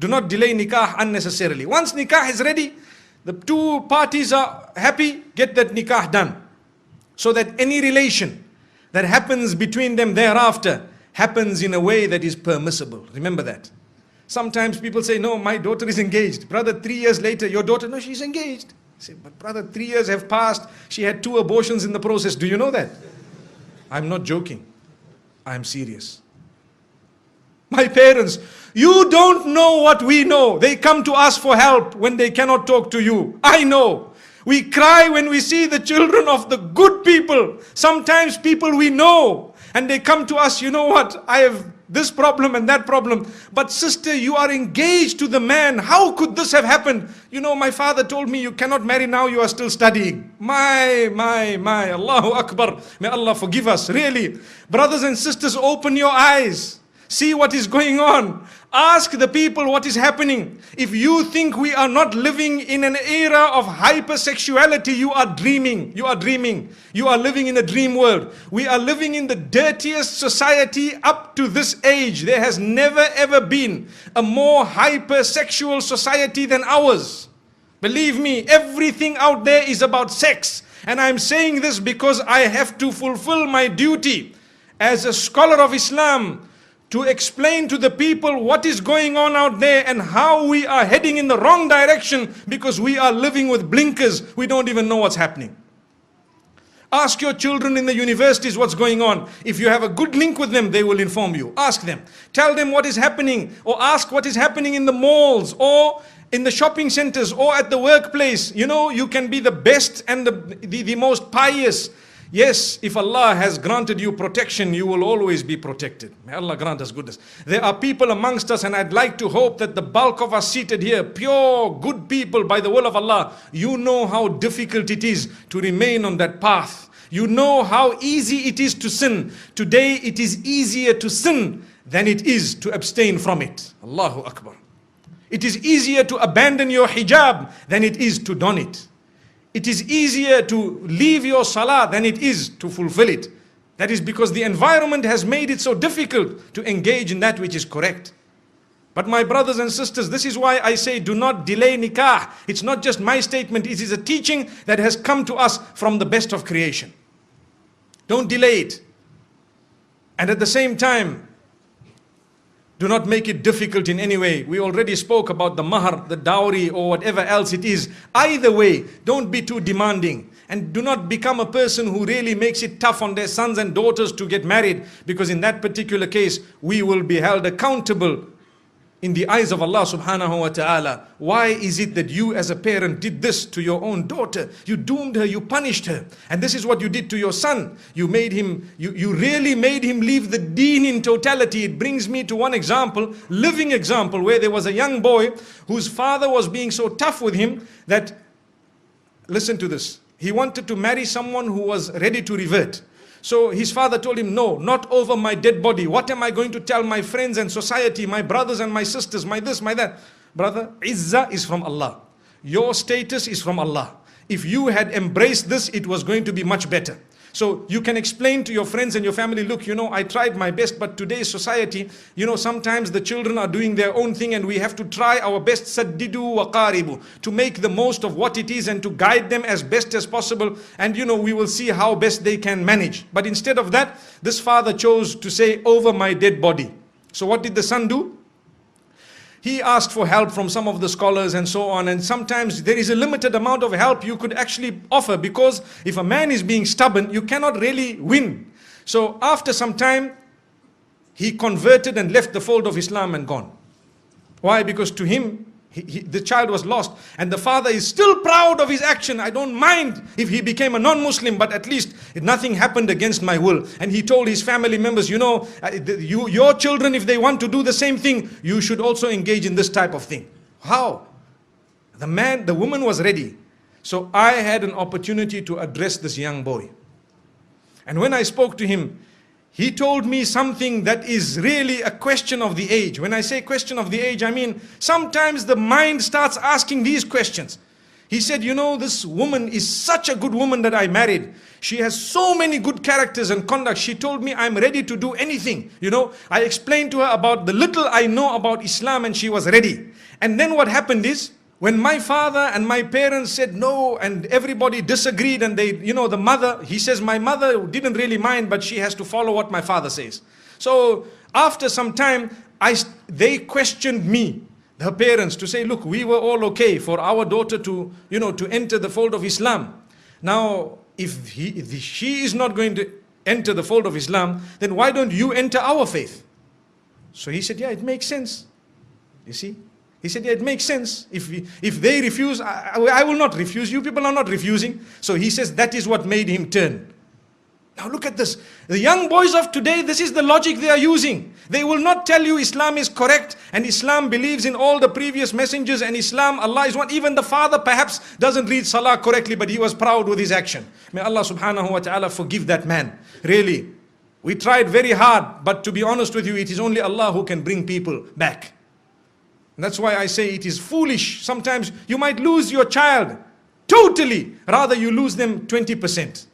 Do not delay nikah unnecessarily. Once nikah is ready, the two parties are happy, get that nikah done. So that any relation that happens between them thereafter happens in a way that is permissible. Remember that. Sometimes people say, no, my daughter is engaged. Brother, 3 years later, your daughter, no, she's engaged. I say, but brother, 3 years have passed. She had 2 abortions in the process. Do you know that? I'm not joking. I'm serious. My parents, you don't know what we know. They come to us for help when they cannot talk to you. I know. We cry when we see the children of the good people. Sometimes people we know. And they come to us, you know what, I have this problem and that problem. But sister, you are engaged to the man. How could this have happened? You know, my father told me you cannot marry now, you are still studying. My, Allahu Akbar. May Allah forgive us, really. Brothers and sisters, open your eyes. See what is going on. Ask the people what is happening. If you think we are not living in an era of hypersexuality, you are dreaming. You are dreaming. You are living in a dream world. We are living in the dirtiest society up to this age. There has never ever been a more hypersexual society than ours. Believe me, everything out there is about sex. And I'm saying this because I have to fulfill my duty as a scholar of Islam, to explain to the people what is going on out there and how we are heading in the wrong direction because we are living with blinkers. We don't even know what's happening. Ask your children in the universities what's going on. If you have a good link with them, they will inform you. Ask them. Tell them what is happening, or ask what is happening in the malls or in the shopping centers or at the workplace. You know, you can be the best and the most pious. Yes, if Allah has granted you protection, you will always be protected. May Allah grant us goodness. There are people amongst us, and I'd like to hope that the bulk of us seated here, pure, good people by the will of Allah, you know how difficult it is to remain on that path. You know how easy it is to sin. Today it is easier to sin than it is to abstain from it. Allahu Akbar. It is easier to abandon your hijab than it is to don it. It is easier to leave your salah than it is to fulfill it. That is because the environment has made it so difficult to engage in that which is correct. But my brothers and sisters, this is why I say do not delay nikah. It's not just my statement, it is a teaching that has come to us from the best of creation. Don't delay it. And at the same time, do not make it difficult in any way. We already spoke about the mahar, the dowry, or whatever else it is. Either way, don't be too demanding. And do not become a person who really makes it tough on their sons and daughters to get married. Because in that particular case, we will be held accountable in the eyes of Allah subhanahu wa ta'ala. Why is it that you as a parent did this to your own daughter? You doomed her, you punished her. And this is what you did to your son. You made him, you really made him leave the deen in totality. It brings me to one example, living example, where there was a young boy whose father was being so tough with him that, listen to this, he wanted to marry someone who was ready to revert. So his father told him, no, not over my dead body. What am I going to tell my friends and society, my brothers and my sisters, my this, my that? Brother, izzah is from Allah. Your status is from Allah. If you had embraced this, it was going to be much better. So you can explain to your friends and your family, look, you know, I tried my best, but today's society, you know, sometimes the children are doing their own thing and we have to try our best, saddidu wa qaribu, to make the most of what it is and to guide them as best as possible. And, you know, we will see how best they can manage. But instead of that, this father chose to say, over my dead body. So what did the son do? He asked for help from some of the scholars and so on, and sometimes there is a limited amount of help you could actually offer, because if a man is being stubborn, you cannot really win. So after some time, he converted and left the fold of Islam and gone. Why? Because to him, the child was lost, and the father is still proud of his action. I don't mind if he became a non-Muslim, but at least nothing happened against my will. And he told his family members, you know, your children, if they want to do the same thing, you should also engage in this type of thing. How? The woman was ready. So I had an opportunity to address this young boy. And when I spoke to him, he told me something that is really a question of the age. When I say question of the age, I mean sometimes the mind starts asking these questions. He said, you know, this woman is such a good woman that I married. She has so many good characters and conduct. She told me I'm ready to do anything. You know, I explained to her about the little I know about Islam and she was ready. And then what happened is, when my father and my parents said no and everybody disagreed and they, you know, the mother, he says my mother didn't really mind, but she has to follow what my father says. So after some time, they questioned me, her parents, to say, look, we were all okay for our daughter to, you know, to enter the fold of Islam. Now, if she is not going to enter the fold of Islam, then why don't you enter our faith? So he said, yeah, it makes sense. You see? He said, yeah, it makes sense. If they refuse, I will not refuse. You people are not refusing. So he says that is what made him turn. Now look at this. The young boys of today, this is the logic they are using. They will not tell you Islam is correct and Islam believes in all the previous messengers and Islam, Allah is one. Even the father perhaps doesn't read Salah correctly, but he was proud with his action. May Allah subhanahu wa ta'ala forgive that man. Really. We tried very hard, but to be honest with you, it is only Allah who can bring people back. And that's why I say it is foolish. Sometimes you might lose your child totally, rather you lose them 20%.